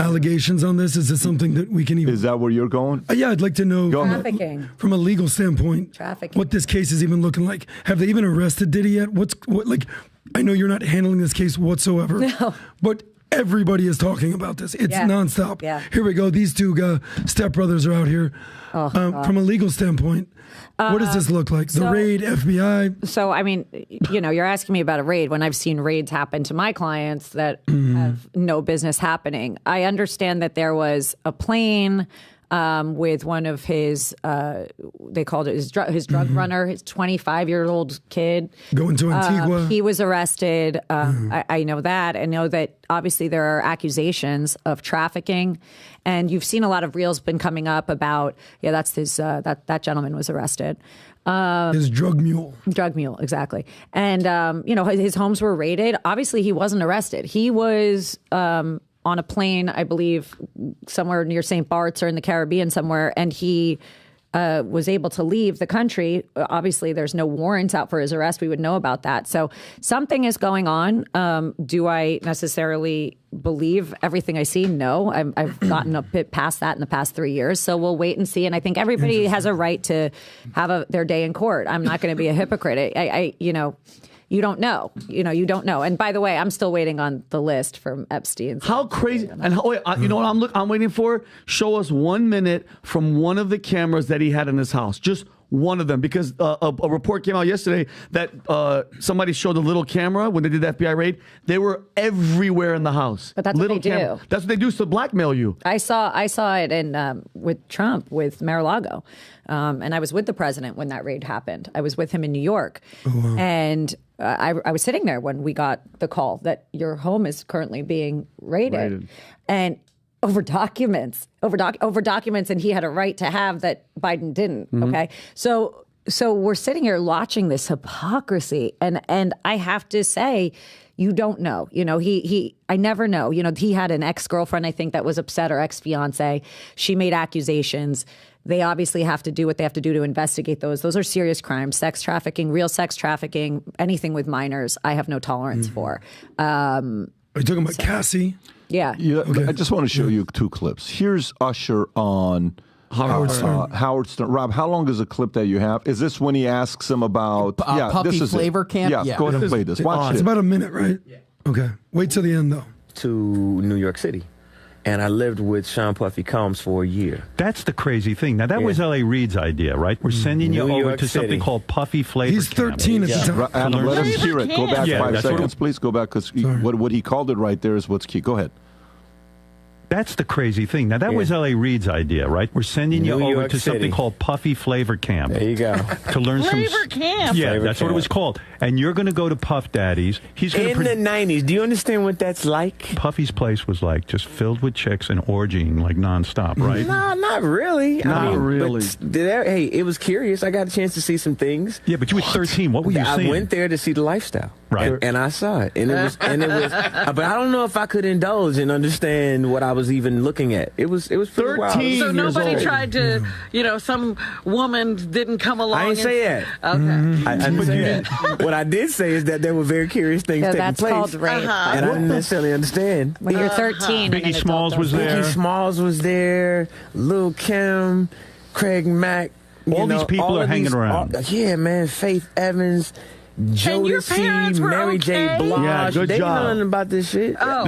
allegations on this? Is this something that we can even... Is that where you're going? Yeah, I'd like to know Trafficking. From a legal standpoint, what this case is even looking like. Have they even arrested Diddy yet? What, like, I know you're not handling this case whatsoever, but everybody is talking about this. It's nonstop. Yeah. Here we go. These two stepbrothers are out here. From a legal standpoint, what does this look like? The raid, FBI? So, I mean, you know, you're asking me about a raid when I've seen raids happen to my clients that have no business happening. I understand that there was a plane with one of his, they called it his drug runner, his 25-year-old kid. Going to Antigua. He was arrested. I know that. I know that obviously there are accusations of trafficking. And you've seen a lot of reels been coming up about, that's his, that gentleman was arrested. His drug mule. Drug mule, exactly. And, you know, his homes were raided. Obviously, he wasn't arrested. He was on a plane, I believe, somewhere near St. Bart's or in the Caribbean somewhere, and he was able to leave the country. Obviously, there's no warrants out for his arrest. We would know about that. So something is going on. Do I necessarily believe everything I see? No. I've gotten a bit past that in the past 3 years. So we'll wait and see. And I think everybody has a right to have their day in court. I'm not going to be a hypocrite. You don't know. You don't know. And by the way, I'm still waiting on the list from Epstein. How crazy. And you know what I'm waiting for? Show us 1 minute from one of the cameras that he had in his house. Just one of them. Because a report came out yesterday that somebody showed a little camera when they did the FBI raid. They were everywhere in the house. But that's what they do. That's what they do to blackmail you. I saw it in with Trump, with Mar-a-Lago. And I was with the president when that raid happened. I was with him in New York. Oh, wow. And I was sitting there when we got the call that your home is currently being raided. And over documents, and he had a right to have that Biden didn't. Okay. So we're sitting here watching this hypocrisy. And I have to say, you don't know. You know, I never know. You know, he had an ex-girlfriend, I think, that was upset, or ex-fiance. She made accusations. They obviously have to do what they have to do to investigate those. Those are serious crimes. Sex trafficking, real sex trafficking, anything with minors, I have no tolerance for. Are you talking about Cassie? Yeah. Okay. I just want to show you two clips. Here's Usher on Howard Stern. Rob, how long is the clip that you have? Is this when he asks him about Puffy Flavor Camp? Yeah, go ahead and play this. Watch it. It's about a minute, right? Yeah. Okay. Wait till the end, though. To New York City. And I lived with Sean Puffy Combs for a year. That's the crazy thing. Now, that was L.A. Reid's idea, right? We're sending you over to something called Puffy Flavor He's 13 at the time. Adam, let us hear it. Go back 5 seconds, please. Go back, because what he called it right there is what's key. Go ahead. That's the crazy thing. Now, that was L.A. Reid's idea, right? We're sending you over to something called Puffy Flavor Camp. There you go. To learn Flavor Camp. Yeah, Flavor that's Camp. what it was called. And you're going to go to Puff Daddy's. He's going in the 90s. Do you understand what that's like? Puffy's place was like just filled with chicks and orgying like nonstop, right? No, not really. Not really. Hey, it was curious. I got a chance to see some things. Yeah, but you were 13. What were you seeing? I went there to see the lifestyle. Right. And I saw it. And it was but I don't know if I could indulge and understand what I was even looking at. It was pretty wild. So nobody tried to, some woman didn't come along. I didn't say that. Okay. I didn't say that. What I did say is that there were very curious things taking that's place. Called rape. And I didn't necessarily understand. When you're 13. Biggie Smalls was there. Biggie Smalls was there. Lil' Kim, Craig Mack. All these people are hanging around. Yeah, man. Faith Evans. Jodeci, Mary J. Blige. Yeah, good they job. They know nothing about this shit. Oh.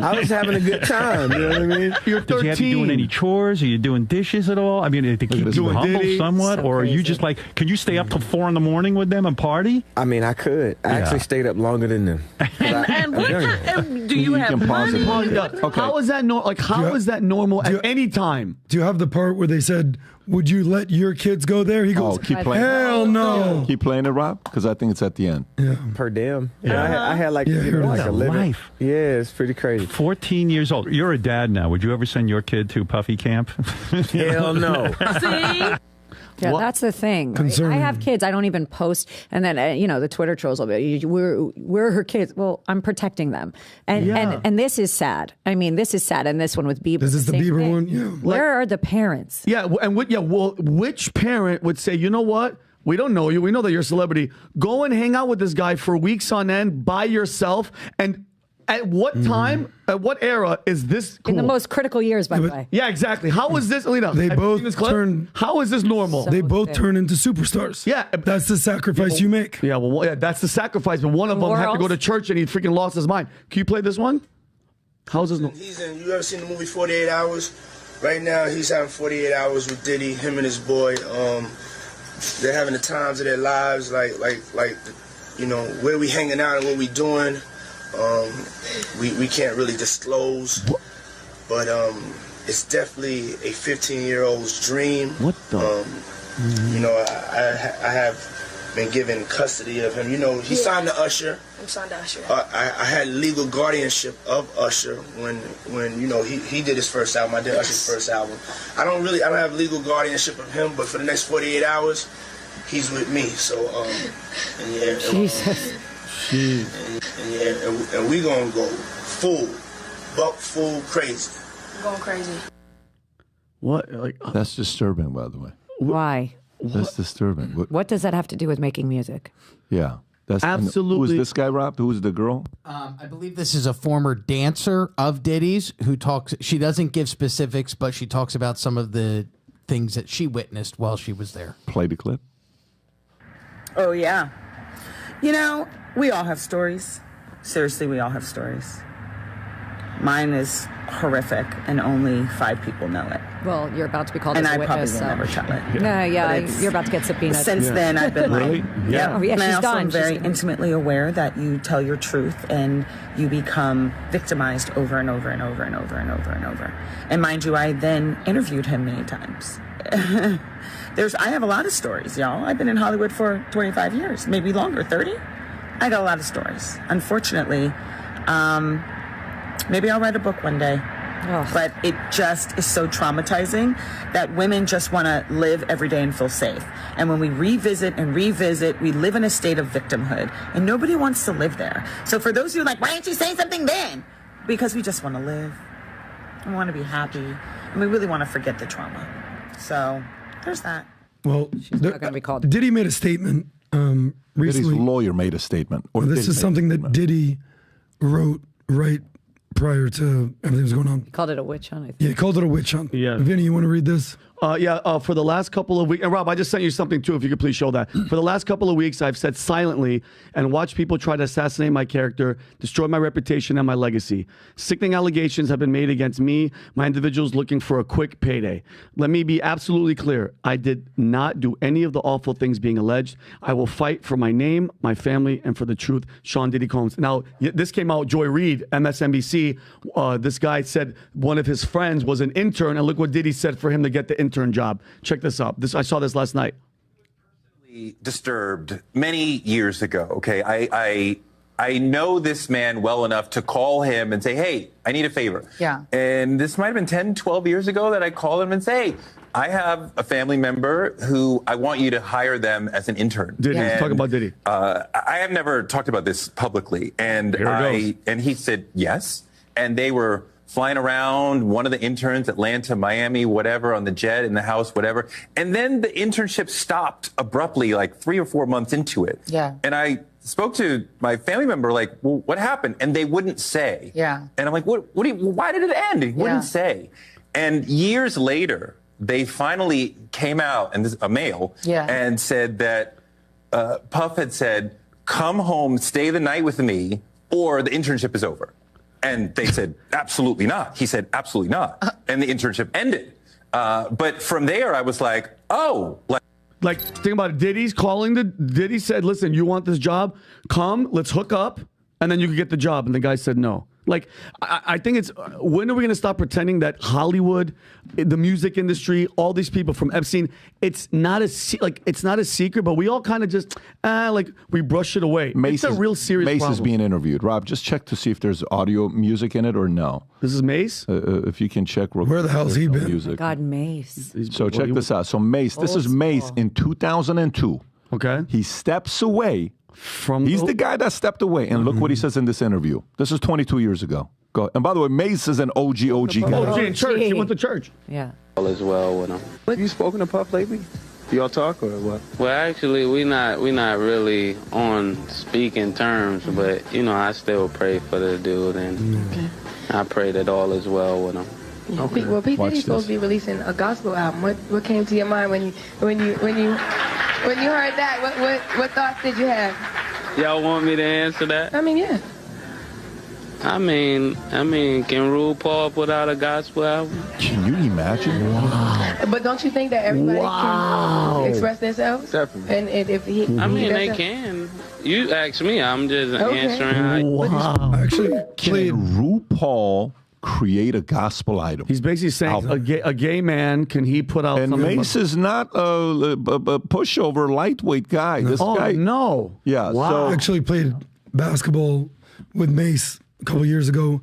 I was having a good time. You know what I mean? You're 13. Did you have to doing any chores? Are you doing dishes at all? I mean, to keep you humble somewhat? So or are you crazy. just like, can you stay up till 4 in the morning with them and party? I mean, I could. I actually stayed up longer than them. And do you have money? Okay. How is that How is that normal at any time? Do you have the part where they said, would you let your kids go there? He goes, keep playing. Hell no. Keep playing it, Rob, because I think it's at the end. Yeah. Per dam. Yeah. I had like, what like a living life. Yeah, it's pretty crazy. 14 years old. You're a dad now. Would you ever send your kid to Puffy Camp? Hell no. See? Yeah, that's the thing. Right? I have kids. I don't even post. And then, the Twitter trolls will be, we're her kids. Well, I'm protecting them. And this is sad. I mean, this is sad. And this one with Bieber. This is the Bieber one? Yeah. Where are the parents? Yeah, and which parent would say, you know what? We don't know you. We know that you're a celebrity. Go and hang out with this guy for weeks on end by yourself and At what time, at what era is this cool? In the most critical years, by the way. Yeah, exactly. How is this, Alina? They both turn. How is this normal? They both turn into superstars. Yeah. That's the sacrifice you make. Yeah, well, yeah, that's the sacrifice. But one of them had to go to church and he freaking lost his mind. Can you play this one? How's this? You ever seen the movie 48 Hours? Right now, he's having 48 hours with Diddy, him and his boy. They're having the times of their lives, like you know, where we hanging out and what we doing. We can't really disclose, but it's definitely a 15-year-old's dream. What the? You know, I have been given custody of him. You know, he signed to Usher. I'm signed to Usher. I had legal guardianship of Usher when you know he did his first album. I did Usher's first album. I don't have legal guardianship of him, but for the next 48 hours, he's with me. So and yeah, Jesus. And we gonna go full crazy. I'm going crazy. What? Like that's disturbing, by the way. Why? That's disturbing. What does that have to do with making music? Yeah. That's absolutely. Who's this guy, Rob? Who's the girl? I believe this is a former dancer of Diddy's who talks. She doesn't give specifics, but she talks about some of the things that she witnessed while she was there. Play the clip. Oh, yeah. You know, we all have stories. Seriously, we all have stories. Mine is horrific, and only 5 people know it. Well, you're about to be called and as a I witness. probably will never tell it. Yeah, you're about to get subpoenaed. Since then, I've been really? like, yeah, and I she's also done. am very intimately aware that you tell your truth and you become victimized over and over and over and over and over and over. And mind you, I then interviewed him many times. I have a lot of stories, y'all. I've been in Hollywood for 25 years, maybe longer, 30. I got a lot of stories. Unfortunately, maybe I'll write a book one day. Oh. But it just is so traumatizing that women just want to live every day and feel safe. And when we revisit and revisit, we live in a state of victimhood. And nobody wants to live there. So for those of you like, why didn't you say something then? Because we just want to live. We want to be happy. And we really want to forget the trauma. So there's that. Well, she's not going to be called. Diddy made a statement recently. Diddy's lawyer made a statement. Or this is something that Diddy wrote right prior to everything was going on. He called it a witch hunt, I think. Yeah, he called it a witch hunt. Yeah. Vinny, you want to read this? For the last couple of weeks, and Rob, I just sent you something too, if you could please show that. For the last couple of weeks, I've sat silently and watched people try to assassinate my character, destroy my reputation and my legacy. Sickening allegations have been made against me, my individuals looking for a quick payday. Let me be absolutely clear. I did not do any of the awful things being alleged. I will fight for my name, my family, and for the truth. Sean Diddy Combs. Now, this came out, Joy Reid, MSNBC. This guy said one of his friends was an intern, and look what Diddy said for him to get the intern job. Check this out. I saw this last night. Disturbed many years ago. Okay, I know this man well enough to call him and say, hey, I need a favor. Yeah. And this might have been 10, 12 years ago that I called him and say, I have a family member who I want you to hire them as an intern. Diddy, let's talk about Diddy. I have never talked about this publicly, and he said yes, and they were flying around, one of the interns, Atlanta, Miami, whatever, on the jet, in the house, whatever. And then the internship stopped abruptly, like 3 or 4 months into it. Yeah. And I spoke to my family member, like, well, what happened? And they wouldn't say. Yeah. And I'm like, why did it end? He wouldn't say. And years later, they finally came out, and this a male, and said that Puff had said, come home, stay the night with me, or the internship is over. And they said, absolutely not. He said, absolutely not. And the internship ended. But from there, I was like, oh. Like, think about it. Diddy said, listen, you want this job? Come, let's hook up, and then you can get the job. And the guy said no. Like, I think it's, when are we going to stop pretending that Hollywood, the music industry, all these people from Epstein, it's not a secret, but we all kind of just, we brush it away. It's a real serious problem. Mace is being interviewed. Rob, just check to see if there's audio music in it or no. This is Mace? If you can check. Where the hell's he been? Music. God, Mace. So check this out. So Mace, this is Mace in 2002. Okay. He steps away. He's the guy that stepped away. And look what he saes in this interview. This is 22 years ago. Go. And by the way, Mace is an OG guy. OG in church. He went to church. Yeah. As well with him. Have you spoken to Puff lately? Y'all talk or what? Well, actually, we not really on speaking terms, but you know, I still pray for the dude, and I pray that all is well with him. Yeah. Okay. Well, P. Diddy's supposed to be releasing a gospel album. What came to your mind when you heard that? What thoughts did you have? Y'all want me to answer that? I mean, yeah. I mean, can RuPaul put out a gospel album? Can you imagine? Wow. But don't you think that everybody can express themselves? Definitely. And if he, they can. You ask me, I'm just answering. Wow. Actually, can RuPaul create a gospel item? He's basically saying a gay man, can he put out and something? Mace is not a pushover, lightweight guy. This guy. No. Yeah. Wow. So I actually played basketball with Mace a couple years ago.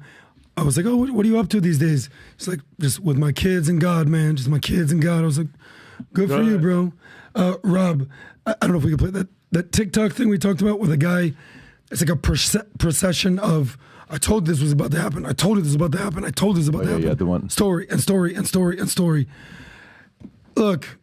I was like, oh, what are you up to these days? He's like, just with my kids and God, man. Just my kids and God. I was like, good for you, bro. Rob, I don't know if we could play that TikTok thing we talked about with a guy. It's like a procession of, I told this was about to happen. I told you this was about to happen. I told this was about to happen. Yeah, the one. Story and story and story and story. Look,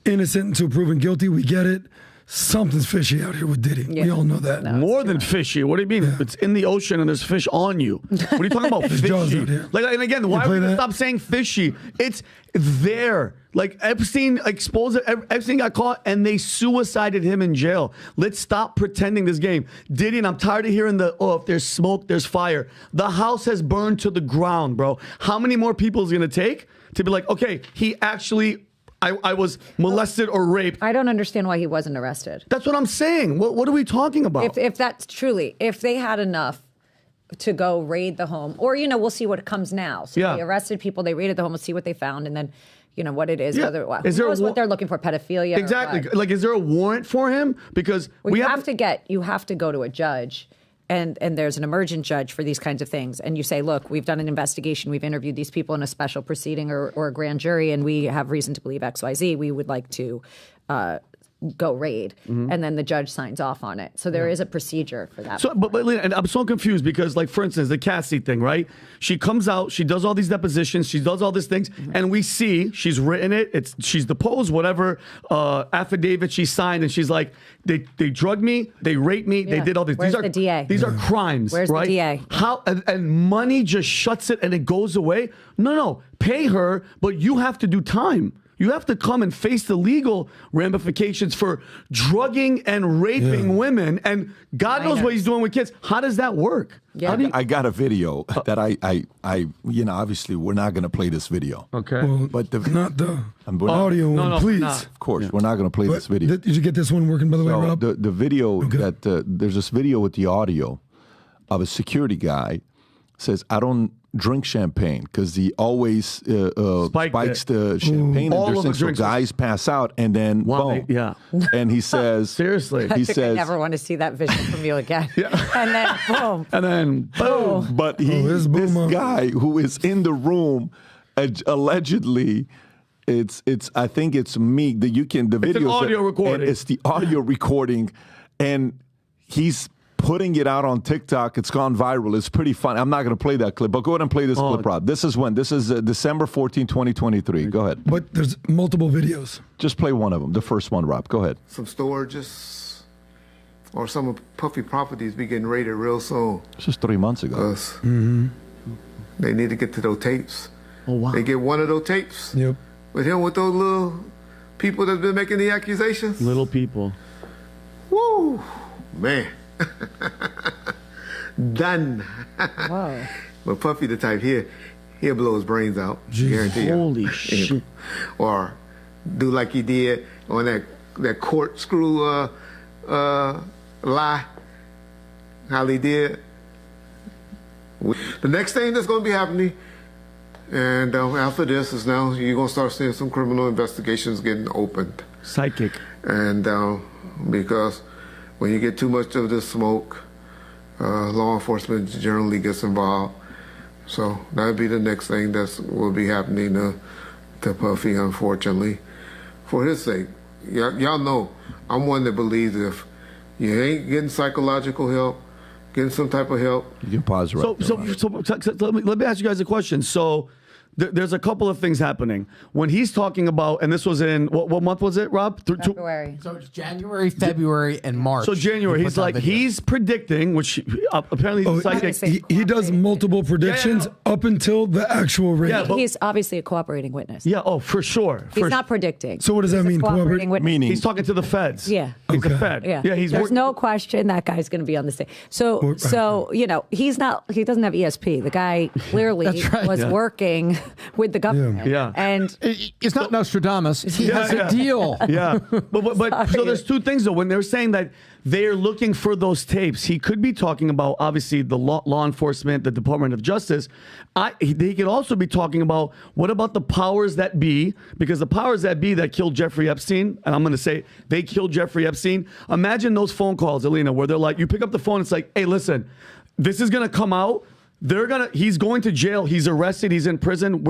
innocent until proven guilty. We get it. Something's fishy out here with Diddy. Yeah. We all know that. No, more than fishy. What do you mean? Yeah. It's in the ocean and there's fish on you. What are you talking about? Fishy. Jaws out here. Like, and again, why would you stop saying fishy? It's there. Like Epstein exposed it. Epstein got caught and they suicided him in jail. Let's stop pretending this game. Diddy, and I'm tired of hearing if there's smoke, there's fire. The house has burned to the ground, bro. How many more people is it going to take to be like, okay, he actually... I was molested or raped. I don't understand why he wasn't arrested. That's what I'm saying. What are we talking about? If that's truly, if they had enough to go raid the home, or, we'll see what comes now. So they arrested people, they raided the home, we'll see what they found, and then, what it is. Yeah. Who knows what they're looking for, pedophilia. Exactly. Like, is there a warrant for him? Because you have to go to a judge. And there's an emergent judge for these kinds of things. And you say, look, we've done an investigation. We've interviewed these people in a special proceeding or a grand jury, and we have reason to believe XYZ. We would like to go raid. Mm-hmm. And then the judge signs off on it. So there is a procedure for that. So, but and I'm so confused because, like, for instance, the Cassie thing, right? She comes out, she does all these depositions, she does all these things, and we see she's written it. She's deposed, whatever affidavit she signed, and she's like, they drugged me, they raped me, they did all this. Where's the DA? These are crimes. Where's right? the DA? How and money just shuts it and it goes away? No, pay her, but you have to do time. You have to come and face the legal ramifications for drugging and raping women, and God knows what he's doing with kids. How does that work? Yeah. I got a video that I obviously we're not going to play this video. Okay. Well, but not the audio one, please. Of course, we're not going to play this video. Did you get this one working, by the way, Rob? The video there's this video with the audio of a security guy says, I don't drink champagne because he always spikes the champagne all and of the so guys pass out and then boom. Yeah. And he says, seriously, I never want to see that vision from you again. And then boom. And then boom. But this guy who is in the room allegedly. I think it's me that you can the video. It's an audio recording. It's the audio recording, and he's putting it out on TikTok. It's gone viral. It's pretty fun. I'm not going to play that clip, but go ahead and play this clip, Rob. This is when? This is December 14, 2023. Go ahead. But there's multiple videos. Just play one of them. The first one, Rob. Go ahead. Some storages or some of Puffy properties be getting raided real soon. This is 3 months ago. They need to get to those tapes. Oh, wow. They get one of those tapes. Yep. With him with those little people that's been making the accusations. Little people. Woo! Man. Done. Wow. But Puffy the type, he'll blow his brains out. Guarantee you. Holy shit. Or do like he did on that corkscrew lie. How he did. The next thing that's going to be happening, and after this is now you're going to start seeing some criminal investigations getting opened. Psychic. And because when you get too much of this smoke, law enforcement generally gets involved. So that'll be the next thing that will be happening to Puffy, unfortunately. For his sake, y'all know I'm one that believes if you ain't getting psychological help, getting some type of help. You can pause right So let me ask you guys a question. So there's a couple of things happening. When he's talking about, and this was in, what month was it, Rob? February. So it's January, February, and March. So January, he's predicting, which apparently he's psychic. He does multiple predictions up until the actual raid. Yeah, he's obviously a cooperating witness. Yeah, for sure. He's not predicting. So what does that mean? Cooperating witness. Meaning he's talking to the feds. Yeah. He's a fed. Yeah. He's There's no question that guy's going to be on the stage. So he doesn't have ESP. The guy clearly was working with the government. Yeah. And it's not Nostradamus. He has a deal. Yeah. But so there's two things, though. When they're saying that they're looking for those tapes, he could be talking about, obviously, the law enforcement, the Department of Justice. He could also be talking about, what about the powers that be? Because the powers that be that killed Jeffrey Epstein, and I'm going to say they killed Jeffrey Epstein. Imagine those phone calls, Alina, where they're like, you pick up the phone, it's like, hey, listen, this is going to come out. He's going to jail. He's arrested. He's in prison.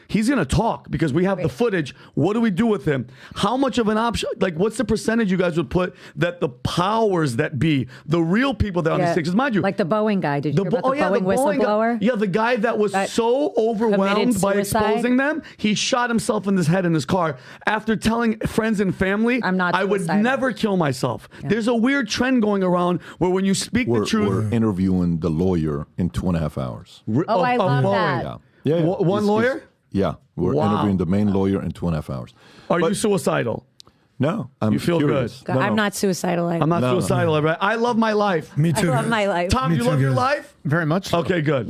He's going to talk because we have the footage. What do we do with him? How much of an option? Like, what's the percentage you guys would put that the powers that be, the real people that are on the stage? Because mind you, like the Boeing guy. Did you hear about the Boeing whistleblower? The guy that was so overwhelmed by exposing them, he shot himself in his head in his car after telling friends and family, I would never kill myself. Yeah. There's a weird trend going around where when you speak the truth. We're interviewing the lawyer in 2.5 hours. I love that. Yeah. One lawyer? Yeah, we're interviewing the main lawyer in 2.5 hours. Are you suicidal? No, you feel curious. good. I'm not suicidal. I'm not suicidal. Right? I love my life. Me too. I love my life. Tom, you love your life? Very much. Okay, good.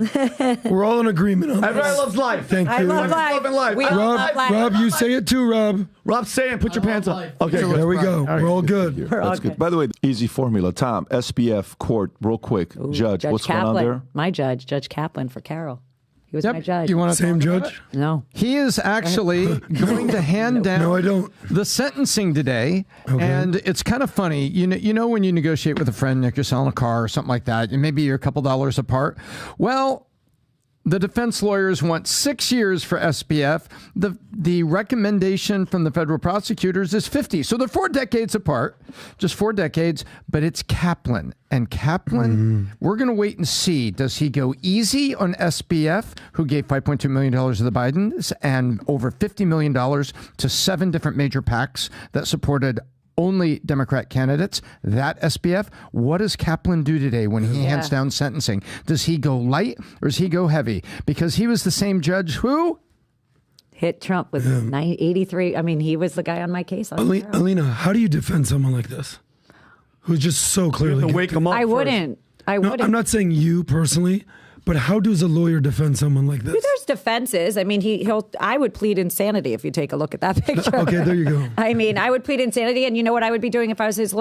We're all in agreement on Everybody this. loves life. Thank you. I love life. We all love life. Rob, you say it too, Rob. Rob, say it. Put your pants on. Okay, there we go. We're all good. That's good. By the way, easy formula. Tom, SPF court, real quick. Judge, what's Kaplan. going on there? My judge, Judge Kaplan for Carol. He was my judge. You want Same judge? No. He is actually going to hand down No, I don't. the sentencing today. Okay. And it's kind of funny. You know when you negotiate with a friend, like you're selling a car or something like that, and maybe you're a couple dollars apart. Well, the defense lawyers want 6 years for SPF. The recommendation from the federal prosecutors is 50. So they're 4 decades apart, just 4 decades, but it's Kaplan. And Kaplan, we're going to wait and see. Does he go easy on SPF, who gave $5.2 million to the Bidens and over $50 million to 7 different major PACs that supported only Democrat candidates? That SPF. What does Kaplan do today when he hands down sentencing? Does he go light or does he go heavy? Because he was the same judge who hit Trump with 83. I mean, he was the guy on my case. Alina, how do you defend someone like this? Who's just so clearly... You have to wake him up I wouldn't. I'm not saying you personally, but how does a lawyer defend someone like this? There's defenses. I mean, I would plead insanity if you take a look at that picture. Okay, there you go. I mean, I would plead insanity, and you know what I would be doing if I was his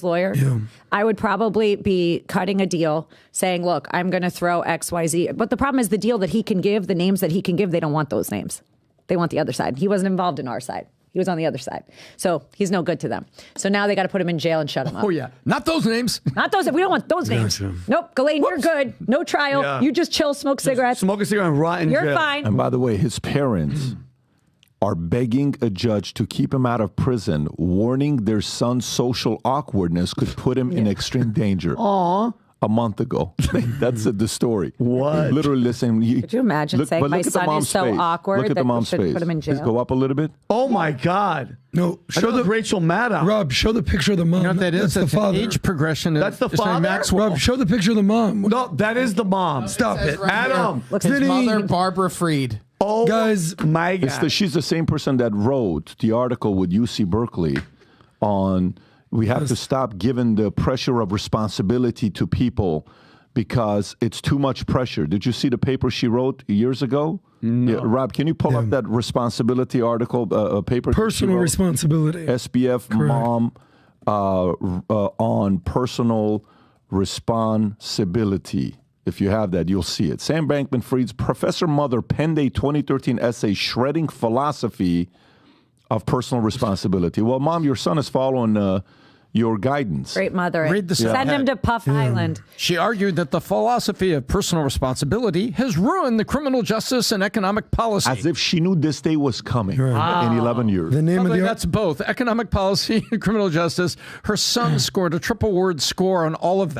lawyer? Yeah. I would probably be cutting a deal saying, look, I'm going to throw XYZ. But the problem is the deal that he can give, the names that he can give, they don't want those names. They want the other side. He wasn't involved in our side. He was on the other side. So he's no good to them. So now they got to put him in jail and shut him up. Oh, yeah. Not those names. Not those. We don't want those names. Gotcha. Nope. Ghislaine, you're good. No trial. Yeah. You just chill, smoke cigarettes. Smoke a cigarette and rot in jail. You're fine. And by the way, his parents are begging a judge to keep him out of prison, warning their son's social awkwardness could put him in extreme danger. Aww. A month ago. That's the story. What? Literally, listen. Could you imagine saying my son is so awkward look at that the mom's we should face. put him in jail? Please go up a little bit. Oh my God. No, show the Rachel Maddow. Rob, show the picture of the mom. You know what that is? That's the father. Age progression. That's the father? Maxwell. Rob, show the picture of the mom. No, that is the mom. Stop it. Right Adam. His mother, Barbara Fried. Oh, guys, my God. She's the same person that wrote the article with UC Berkeley on we have to stop giving the pressure of responsibility to people because it's too much pressure. Did you see the paper she wrote years ago? No. Yeah, Rob, can you pull up that responsibility article, paper? Personal responsibility. SPF Correct. mom on personal responsibility. If you have that, you'll see it. Sam Bankman-Fried's Professor Mother penned a 2013 essay, Shredding Philosophy of Personal Responsibility. Well, Mom, your son is following your guidance. Great mother. Read the Send him to Puff Island. She argued that the philosophy of personal responsibility has ruined the criminal justice and economic policy. As if she knew this day was coming in 11 years. The name of the that's both economic policy and criminal justice. Her son scored a triple word score on all of that.